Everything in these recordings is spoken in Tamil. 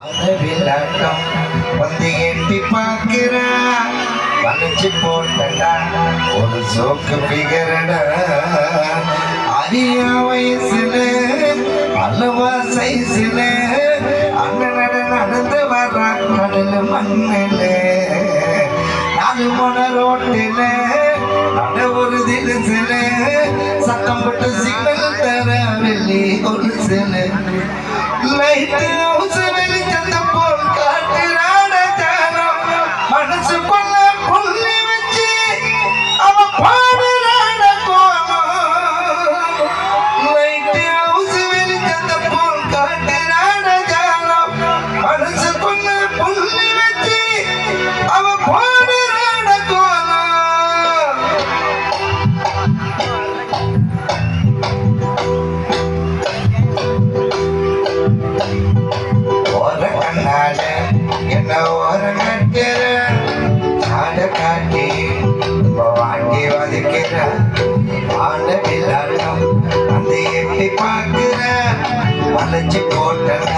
விளையாட்டம் வந்து எட்டி பார்க்கிற வளைச்சு போட்டா ஒரு சோக்கு பிகரட அரிய வயசுல அல்லவா சைஸ்ல அண்ணன் நடந்து வர்றா கடல் மண்ணில நாலு மண ரோட்டில நட ஒரு தினசில சத்தம் போட்டு சிக்னல் தர வெள்ளி ஒரு சில லைட் ஹவுஸ் வெளிச்சந்த போல் காட்டுறான ஜானம் மனசுக்குள்ள புள்ளி வச்சு அவ பாடுறான கோலம் லைட் ஹவுஸ் வெளிச்சந்த போல் காட்டுறான ஜானம் மனசுக்குள்ள புள்ளி வச்சு அவ பாடுறான கோலம் என்ன ஒரு நட்டுற ஆட காட்டி வாங்கி வதைக்கிற ஆண்ட விளாடும் அந்த எட்டி பார்க்கிற வளைச்சு போட்டன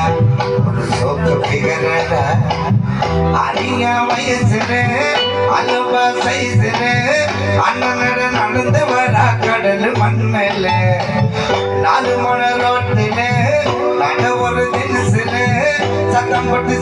ஒரு சோக்கு பிகரட அரிய வயசுல அலுவா சைஸ்ல அண்ணனட நடந்து வரா கடல் மண்ணில நாலு மண ரோட்டில நட ஒரு தினசுல சத்தம் போட்டு